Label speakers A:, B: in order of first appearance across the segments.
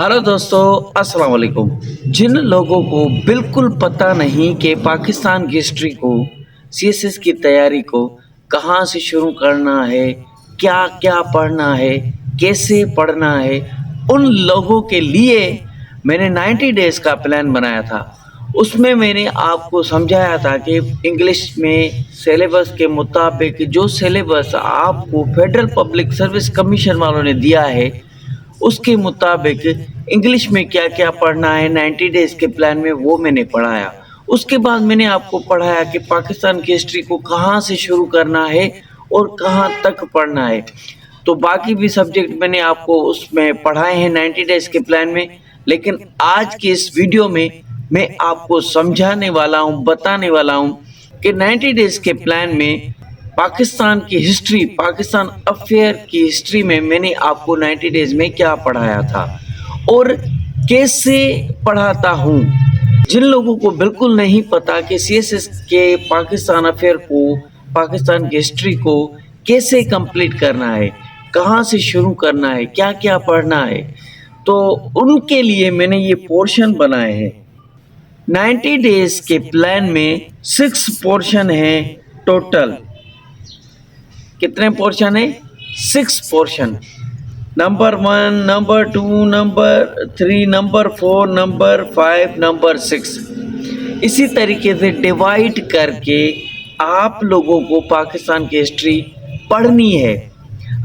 A: Hello दोस्तों, अस्सलाम वालेकुम। जिन लोगों को बिल्कुल पता नहीं कि पाकिस्तान की हिस्ट्री को, सीएसएस की तैयारी को कहाँ से शुरू करना है, क्या क्या पढ़ना है, कैसे पढ़ना है, उन लोगों के लिए मैंने 90 डेज का प्लान बनाया था। उसमें मैंने आपको समझाया था कि इंग्लिश में सिलेबस के मुताबिक जो सिलेबस आपको फेडरल पब्लिक सर्विस कमीशन वालों ने दिया है, उसके मुताबिक इंग्लिश में क्या क्या पढ़ना है 90 डेज के प्लान में, वो मैंने पढ़ाया। उसके बाद मैंने आपको पढ़ाया कि पाकिस्तान की हिस्ट्री को कहाँ से शुरू करना है और कहाँ तक पढ़ना है। तो बाकी भी सब्जेक्ट मैंने आपको उसमें पढ़ाए हैं 90 डेज के प्लान में। लेकिन आज के इस वीडियो में मैं आपको समझाने वाला हूँ, बताने वाला हूँ कि 90 डेज के प्लान में पाकिस्तान की हिस्ट्री, पाकिस्तान अफेयर की हिस्ट्री में मैंने आपको 90 डेज में क्या पढ़ाया था और कैसे पढ़ाता हूँ। जिन लोगों को बिल्कुल नहीं पता कि सीएसएस के पाकिस्तान अफेयर को, पाकिस्तान की हिस्ट्री को कैसे कंप्लीट करना है, कहाँ से शुरू करना है, क्या क्या पढ़ना है, तो उनके लिए मैंने ये पोर्शन बनाए हैं। 90 डेज के प्लान में 6 पोर्शन है टोटल। कितने पोर्शन है? 6 portion. Number 1, number 2, number 3, number 4, number 5, number 6। इसी तरीके से डिवाइड करके आप लोगों को पाकिस्तान की हिस्ट्री पढ़नी है।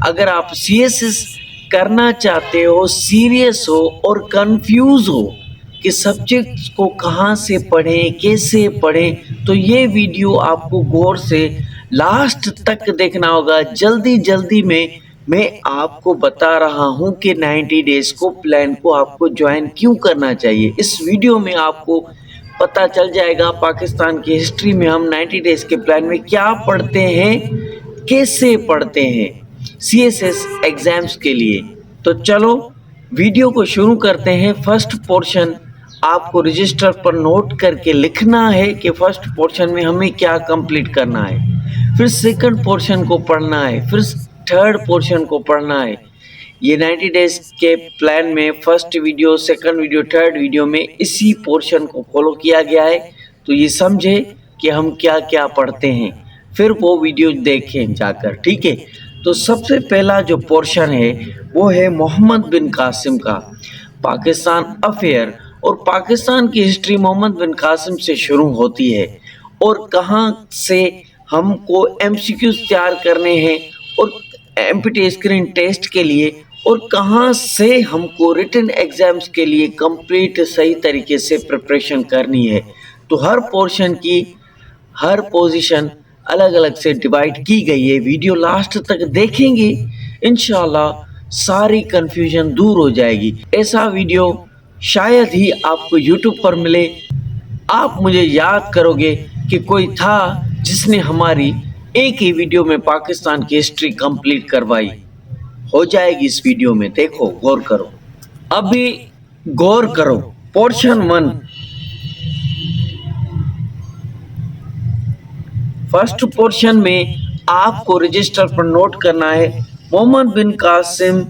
A: अगर आप सीएसएस करना चाहते हो, सीरियस हो और कंफ्यूज हो कि सब्जेक्ट्स को कहाँ से पढ़ें, कैसे पढ़ें, तो ये वीडियो आपको गौर से लास्ट तक देखना होगा। जल्दी जल्दी में मैं आपको बता रहा हूँ कि 90 डेज को प्लान को आपको ज्वाइन क्यों करना चाहिए। इस वीडियो में आपको पता चल जाएगा पाकिस्तान की हिस्ट्री में हम 90 डेज के प्लान में क्या पढ़ते हैं, कैसे पढ़ते हैं सीएसएस एग्जाम्स के लिए। तो चलो वीडियो को शुरू करते हैं। फर्स्ट पोर्शन आपको रजिस्टर पर नोट करके लिखना है कि फर्स्ट पोर्शन में हमें क्या कंप्लीट करना है, फिर सेकंड पोर्शन को पढ़ना है, फिर थर्ड पोर्शन को पढ़ना है। ये 90 डेज के प्लान में first video, second video, third video में इसी पोर्शन को फॉलो किया गया है। तो ये समझे कि हम क्या क्या पढ़ते हैं, फिर वो वीडियो देखें जाकर, ठीक है। तो सबसे पहला जो पोर्शन है वो है मोहम्मद बिन कासिम का पाकिस्तान अफेयर। और पाकिस्तान की हिस्ट्री मोहम्मद बिन कासिम से शुरू होती है और कहाँ से हमको एमसीक्यूज तैयार करने हैं और एमपीटी स्क्रीन टेस्ट के लिए, और कहाँ से हमको रिटन एग्जाम्स के लिए कंप्लीट सही तरीके से प्रिपरेशन करनी है। तो हर पोर्शन की हर पोजीशन अलग अलग से डिवाइड की गई है। वीडियो लास्ट तक देखेंगे, इंशाल्लाह सारी कंफ्यूजन दूर हो जाएगी। ऐसा वीडियो शायद ही आपको यूट्यूब पर मिले। आप मुझे याद करोगे कि कोई था जिसने हमारी एक ही वीडियो में पाकिस्तान की हिस्ट्री कंप्लीट करवाई। हो जाएगी इस वीडियो में, देखो, गौर करो। अभी गौर करो। पोर्शन 1, फर्स्ट पोर्शन में आपको रजिस्टर पर नोट करना है मोहम्मद बिन कासिम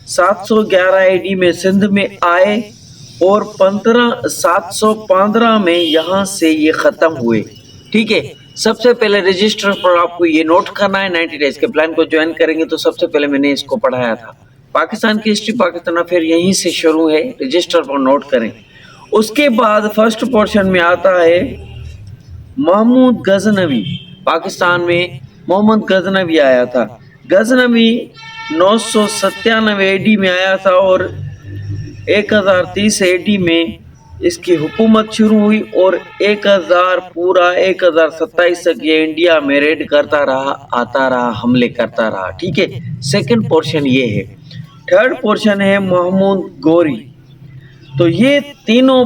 A: 711 एडी में सिंध में आए और 715 में यहाँ से ये ख़त्म हुए, ठीक है। सबसे पहले रजिस्टर पर आपको ये नोट करना है। 90 डेज के प्लान को ज्वाइन करेंगे तो सबसे पहले मैंने इसको पढ़ाया था। पाकिस्तान की हिस्ट्री, पाकिस्तान अफेयर यहीं से शुरू है, रजिस्टर पर नोट करें। उसके बाद फर्स्ट पोर्शन में आता है महमूद गजनवी। पाकिस्तान में मोहम्मद गजनवी आया था। गजनवी 997 एडी में आया था और 1030 एडी में इसकी हुकूमत शुरू हुई और 1027 तक ये इंडिया में रेड करता रहा, आता रहा, हमले करता रहा, ठीक है। सेकंड पोर्शन ये है। थर्ड पोर्शन है महमूद गोरी। तो ये तीनों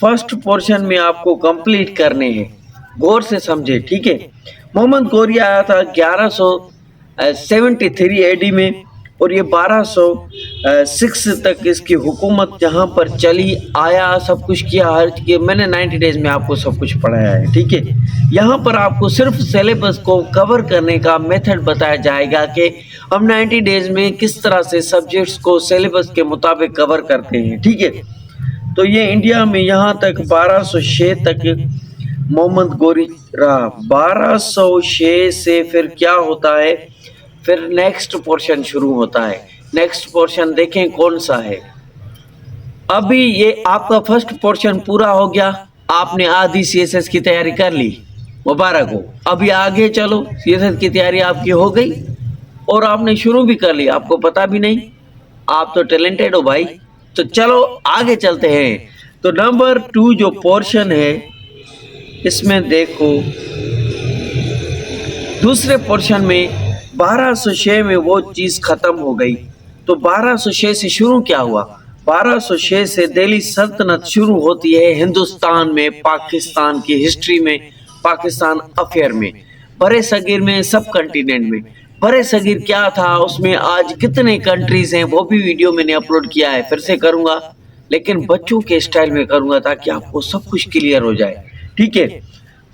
A: फर्स्ट पोर्शन में आपको कंप्लीट करने हैं, गौर से समझे, ठीक है। मोहम्मद गोरी आया था 1173 एडी में اور یہ 1206 تک اس کی حکومت یہاں پر چلی، آیا، سب کچھ کیا، میں نے 90 ڈیز میں آپ کو سب کچھ پڑھایا ہے، ٹھیک ہے۔ یہاں پر آپ کو صرف سلیبس کو کور کرنے کا میتھڈ بتایا جائے گا کہ ہم 90 ڈیز میں کس طرح سے سبجیکٹس کو سلیبس کے مطابق کور کرتے ہیں، ٹھیک ہے۔ تو یہ انڈیا میں یہاں تک 1206 تک محمد گوری رہا۔ 1206 سے پھر کیا ہوتا ہے، پھر نیکسٹ پورشن شروع ہوتا ہے۔ نیکسٹ پورشن دیکھیں کون سا ہے۔ ابھی یہ آپ کا فرسٹ پورشن پورا ہو گیا، آپ نے آدھی سی ایس ایس کی تیاری کر لی، مبارک ہو۔ ابھی آگے چلو، سی ایس ایس کی تیاری آپ کی ہو گئی اور آپ نے شروع بھی کر لی، آپ کو پتا بھی نہیں، آپ تو ٹیلنٹڈ ہو بھائی۔ تو چلو آگے چلتے ہیں۔ تو نمبر 2 جو پورشن ہے، اس میں دیکھو دوسرے پورشن میں 1206 میں وہ چیز ختم ہو گئی۔ تو 1206 سے شروع کیا ہوا؟ 1206 سے دہلی سلطنت شروع ہوتی ہے ہندوستان میں، پاکستان کی ہسٹری میں، پاکستان افیئر میں، برے صغیر میں، سب کنٹیننٹ میں۔ برے صغیر کیا تھا، اس میں آج کتنے کنٹریز ہیں، وہ بھی ویڈیو میں نے اپلوڈ کیا ہے، پھر سے کروں گا لیکن بچوں کے اسٹائل میں کروں گا تاکہ آپ کو سب کچھ کلیئر ہو جائے، ٹھیک ہے۔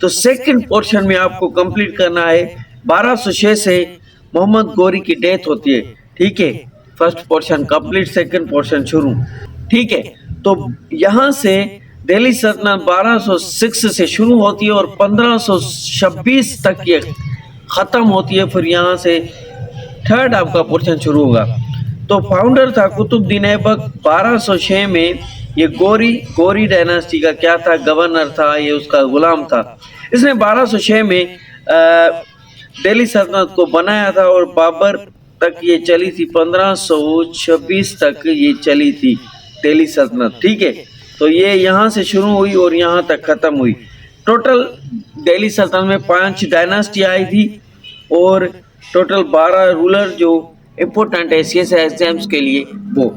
A: تو سیکنڈ پورشن میں آپ کو کمپلیٹ کرنا ہے۔ 1206 سے محمد گوری کی ڈیتھ ہوتی ہے، ٹھیک ہے۔ First portion complete, second portion شروع، ٹھیک ہے۔ تو یہاں سے دہلی سلطنت 1206 سے شروع ہوتی ہے اور 1526 تک یہ ختم ہوتی ہے۔ پھر یہاں سے تھرڈ آپ کا پورشن شروع ہوگا۔ تو فاؤنڈر تھا قطب الدین ایبک۔ 1206 میں یہ گوری ڈائناسٹی کا کیا تھا، گورنر تھا، یہ اس کا غلام تھا۔ اس نے 1206 میں دہلی سلطنت کو بنایا تھا اور بابر تک یہ چلی تھی، 1526 تک یہ چلی تھی دہلی سلطنت، ٹھیک ہے۔ تو یہ یہاں سے شروع ہوئی اور یہاں تک ختم ہوئی۔ ٹوٹل دہلی سلطنت میں 5 ڈائناسٹی آئی تھی اور ٹوٹل 12 رولر جو امپورٹنٹ ہے سی ایس ایس ایگزامس کے لیے وہ۔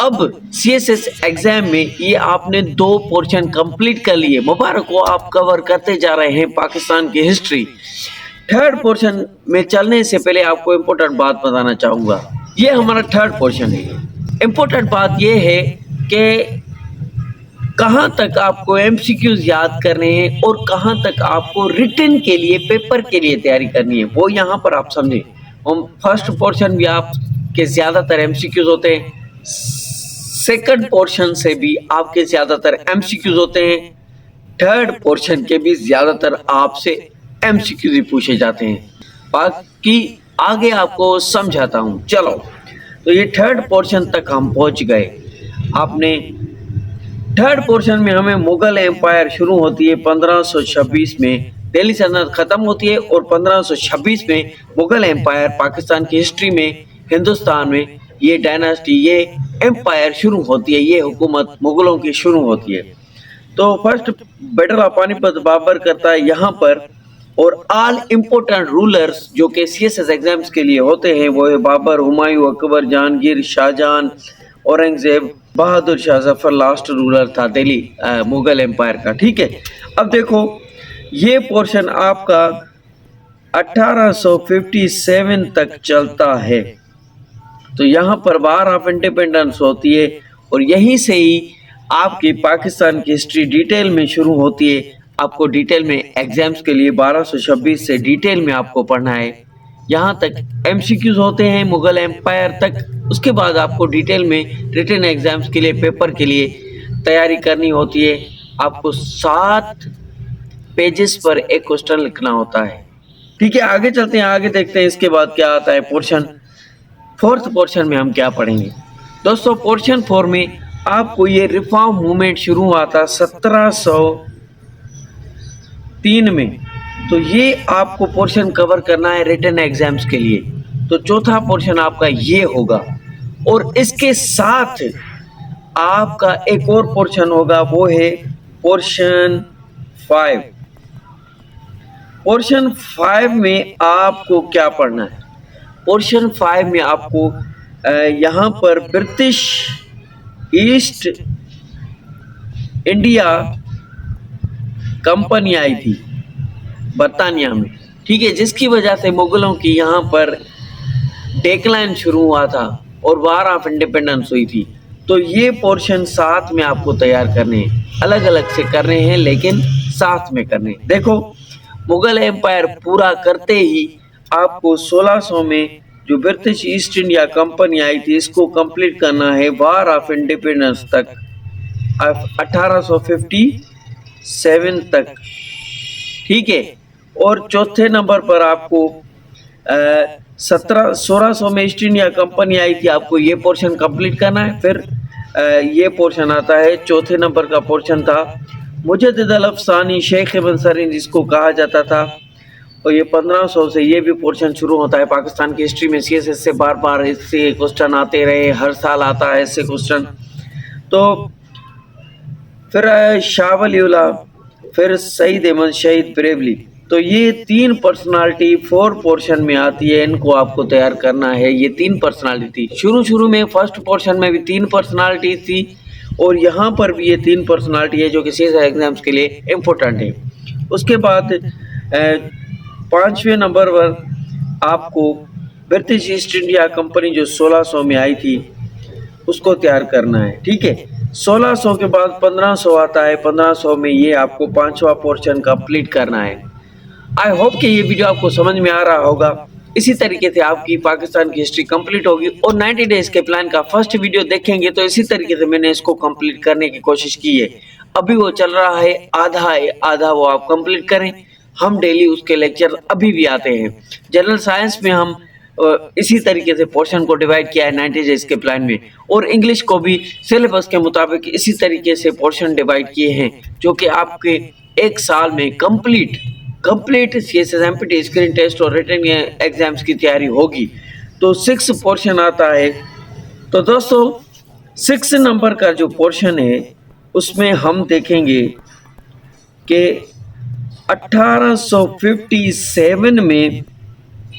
A: اب سی ایس ایس ایگزام میں یہ آپ نے 2 پورشن کمپلیٹ کر لیے، مبارک ہو، آپ کور کرتے جا رہے ہیں پاکستان کی ہسٹری۔ تھرڈ پورشن میں چلنے سے پہلے آپ کو امپورٹنٹ بات بتانا چاہوں گا، یہ ہمارا تھرڈ پورشن ہے۔ امپورٹنٹ بات یہ ہے کہ کہاں تک آپ کو ایم سی کیوز یاد کرنے ہیں اور کہاں تک آپ کو ریٹن کے لیے، پیپر کے لیے تیاری کرنی ہے، وہ یہاں پر آپ سمجھیں۔ فرسٹ پورشن بھی آپ کے زیادہ تر ایم سی کیوز ہوتے ہیں، سیکنڈ پورشن سے بھی آپ کے زیادہ تر ایم سی کیوز ہوتے ہیں، تھرڈ پورشن کے بھی زیادہ تر آپ سے ایم سی کیوز ہی پوچھے جاتے ہیں۔ باقی آگے آپ کو سمجھاتا ہوں، چلو۔ تو یہ تھرڈ پورشن تک ہم پہنچ گئے۔ آپ نے تھرڈ پورشن میں ہمیں مغل ایمپائر شروع ہوتی ہے 1526 میں، دہلی سلطنت ختم ہوتی ہے اور 1526 میں مغل ایمپائر پاکستان کی ہسٹری میں، ہندوستان میں یہ ڈائناسٹی، یہ ایمپائر شروع ہوتی ہے، یہ حکومت مغلوں کی شروع ہوتی ہے۔ تو فرسٹ بیٹل آف پانی پت بابر کرتا ہے یہاں پر، اور آل امپورٹنٹ رولرز جو کہ سی ایس ایس ایگزامس کے لیے ہوتے ہیں وہ ہے بابر، ہمایوں، اکبر، جہانگیر، شاہجہاں، اورنگزیب، بہادر شاہ ظفر لاسٹ رولر تھا دہلی مغل ایمپائر کا، ٹھیک ہے۔ اب دیکھو یہ پورشن آپ کا 1857 تک چلتا ہے۔ تو یہاں پر وار آف انڈیپینڈنس ہوتی ہے اور یہیں سے ہی آپ کی پاکستان کی ہسٹری ڈیٹیل میں شروع ہوتی ہے۔ آپ کو ڈیٹیل میں ایگزامس کے لیے 1226 سے ڈیٹیل میں آپ کو پڑھنا ہے، یہاں تک ایم سی کیوز ہوتے ہیں مغل ایمپائر تک۔ اس کے بعد آپ کو ڈیٹیل میں ریٹن ایگزامس کے لیے، پیپر کے لیے تیاری کرنی ہوتی ہے۔ آپ کو 7 پیجز پر ایک کوسچن لکھنا ہوتا ہے، ٹھیک ہے۔ آگے چلتے ہیں، آگے دیکھتے ہیں اس کے بعد کیا آتا ہے پورشن۔ فورتھ پورشن میں ہم کیا پڑھیں گے دوستو؟ پورشن 4 میں آپ کو یہ ریفارم موومنٹ شروع ہوا تھا 1703 میں، تو یہ آپ کو پورشن کور کرنا ہے ریٹن ایگزامس کے لیے۔ تو چوتھا پورشن آپ کا یہ ہوگا اور اس کے ساتھ آپ کا ایک اور پورشن ہوگا، وہ ہے پورشن 5۔ پورشن 5 میں آپ کو کیا پڑھنا ہے؟ پورشن 5 میں آپ کو یہاں پر برٹش ایسٹ انڈیا کمپنی آئی تھی برطانیہ میں، ٹھیک ہے، جس کی وجہ سے مغلوں کی یہاں پر डेक्लाइन शुरू हुआ था और वार ऑफ इंडिपेंडेंस हुई थी। तो ये पोर्शन साथ में आपको तैयार करने हैं, अलग अलग से करने हैं लेकिन साथ में करने हैं। देखो, मुगल एम्पायर पूरा करते ही आपको 1600 में जो ब्रिटिश ईस्ट इंडिया कंपनी आई थी इसको कंप्लीट करना है वार ऑफ इंडिपेंडेंस तक, 1857 तक, ठीक है। और चौथे नंबर पर आपको 1600 में ईस्ट इंडिया कंपनी आई थी, आपको ये पोर्शन कंप्लीट करना है। फिर ये पोर्शन आता है, चौथे नंबर का पोर्शन था मुजद्दिद अल अफसानी शेख इब्न सरीन जिसको कहा जाता था, और ये 1500 से ये भी पोर्शन शुरू होता है। पाकिस्तान की हिस्ट्री में सीएसएस से बार बार इससे क्वेश्चन आते रहे, हर साल आता है इससे क्वेश्चन। तो फिर शाह वलीउल्लाह, फिर सईद अहमद शहीद बरेलवी। तो ये 3 पर्सनालिटी 4 पोर्शन में आती है, इनको आपको तैयार करना है। ये 3 पर्सनालिटी थी शुरू में, फर्स्ट पोर्शन में भी 3 पर्सनालिटी थी और यहाँ पर भी ये 3 पर्सनालिटी है जो कि सीएसएस एग्जाम्स के लिए इम्पोर्टेंट है। उसके बाद 5वें नंबर पर आपको ब्रिटिश ईस्ट इंडिया कंपनी जो 1600 में आई थी उसको तैयार करना है, ठीक है। 1600 के बाद 1500 आता है, 1500 में ये आपको 5वां पोर्शन कंप्लीट करना है। आई होप कि ये वीडियो आपको समझ में आ रहा होगा। इसी तरीके से आपकी पाकिस्तान की हिस्ट्री कंप्लीट होगी और 90 डेज के प्लान का फर्स्ट वीडियो देखेंगे तो इसी तरीके से मैंने इसको कंप्लीट करने की कोशिश की है। अभी वो चल रहा है, आधा वो आप कंप्लीट करें। हम डेली उसके लेक्चर अभी भी आते हैं। जनरल साइंस में हम इसी तरीके से पोर्शन को डिवाइड किया है 90 डेज के प्लान में, और इंग्लिश को भी सिलेबस के मुताबिक इसी तरीके से पोर्शन डिवाइड किए हैं जो कि आपके एक साल में complete CSS MPT screen test और रिटन एग्जाम्स की तैयारी होगी। तो 6 पोर्शन आता है। तो दोस्तों 6 नंबर का जो पोर्शन है उसमें हम देखेंगे कि 1857 में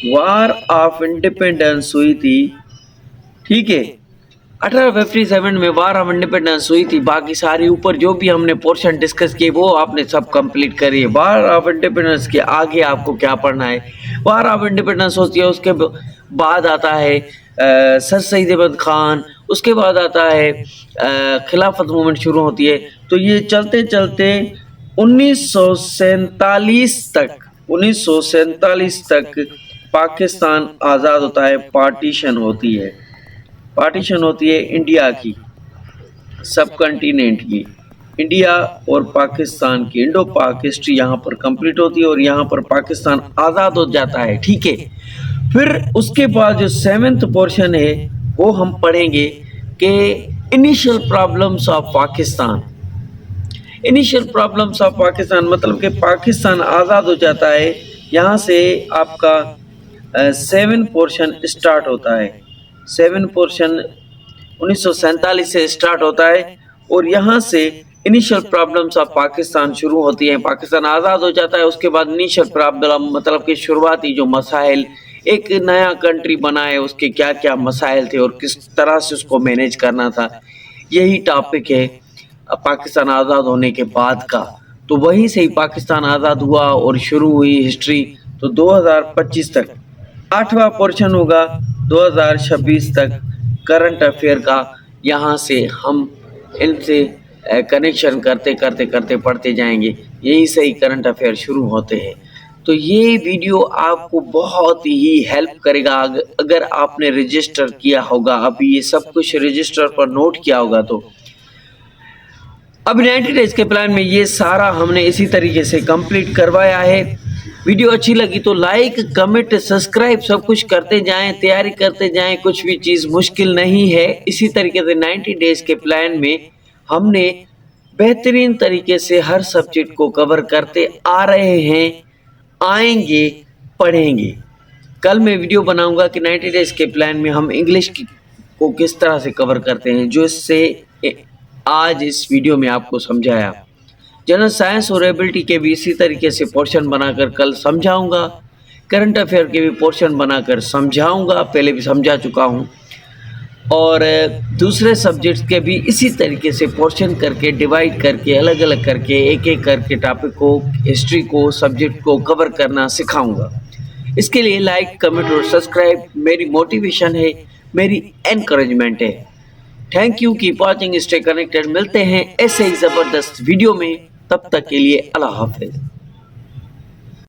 A: वार ऑफ इंडिपेंडेंस हुई थी, ठीक है। 1857 में वार ऑफ इंडिपेंडेंस हुई थी। बाकी सारी ऊपर जो भी हमने पोर्शन डिस्कस किए वो आपने सब कंप्लीट करिए। वार ऑफ इंडिपेंडेंस के आगे आपको क्या पढ़ना है, वार ऑफ इंडिपेंडेंस होती है, उसके बाद आता है सर सईद अहमद खान, उसके बाद आता है खिलाफत मूवमेंट शुरू होती है। तो ये चलते चलते 1947 तक पाकिस्तान आज़ाद होता है। पार्टीशन होती है इंडिया की, सब कॉन्टिनेंट की, इंडिया और पाकिस्तान की इंडो पाक हिस्ट्री यहाँ पर कंप्लीट होती है और यहाँ पर पाकिस्तान आज़ाद हो जाता है, ठीक है। फिर उसके बाद जो 7th पोर्शन है वो हम पढ़ेंगे कि इनिशियल प्रॉब्लम्स ऑफ पाकिस्तान। मतलब कि पाकिस्तान आज़ाद हो जाता है, यहाँ से आपका 7 पोर्शन स्टार्ट होता है। 7 पोर्शन 1947 से स्टार्ट होता है और यहाँ से इनिशियल प्रॉब्लम्स ऑफ पाकिस्तान शुरू होती हैं। पाकिस्तान आज़ाद हो जाता है, उसके बाद इनिशियल प्रॉब्लम मतलब कि शुरुआती जो मसाइल, एक नया कंट्री बना है उसके क्या क्या मसाइल थे और किस तरह से उसको मैनेज करना था, यही टॉपिक है पाकिस्तान आज़ाद होने के बाद का। तो वहीं से ही पाकिस्तान आज़ाद हुआ और शुरू हुई हिस्ट्री। तो 2025 तक 8वां पोर्शन होगा, 2026 तक करंट अफेयर का। यहाँ से हम इनसे कनेक्शन करते पढ़ते जाएंगे, यही से ही करंट अफेयर शुरू होते हैं। तो ये वीडियो आपको बहुत ही हेल्प करेगा अगर आपने रजिस्टर किया होगा, अभी ये सब कुछ रजिस्टर पर नोट किया होगा। तो अब 90 डेज के प्लान में ये सारा हमने इसी तरीके से कंप्लीट करवाया है। वीडियो अच्छी लगी तो लाइक, कमेंट, सब्सक्राइब सब कुछ करते जाएं, तैयारी करते जाएं, कुछ भी चीज़ मुश्किल नहीं है। इसी तरीके से 90 डेज के प्लान में हमने बेहतरीन तरीके से हर सब्जेक्ट को कवर करते आ रहे हैं, आएंगे, पढ़ेंगे। कल मैं वीडियो बनाऊंगा कि 90 डेज के प्लान में हम इंग्लिश को किस तरह से कवर करते हैं, जो इससे आज इस वीडियो में आपको समझाया। जनरल साइंस और एबिलिटी के भी इसी तरीके से पोर्शन बनाकर कल समझाऊंगा। करंट अफेयर के भी पोर्शन बनाकर समझाऊंगा, पहले भी समझा चुका हूं। और दूसरे सब्जेक्ट्स के भी इसी तरीके से पोर्शन करके, डिवाइड करके, अलग अलग करके, एक एक करके टॉपिक को, हिस्ट्री को, सब्जेक्ट को कवर करना सिखाऊंगा। اس کے لیے لائک کمنٹ اور سبسکرائب میری موٹیویشن ہے، میری انکریجمنٹ ہے۔ Thank you, keep watching, stay connected. ملتے ہیں ایسے ہی زبردست ویڈیو میں، تب تک کے لیے اللہ حافظ۔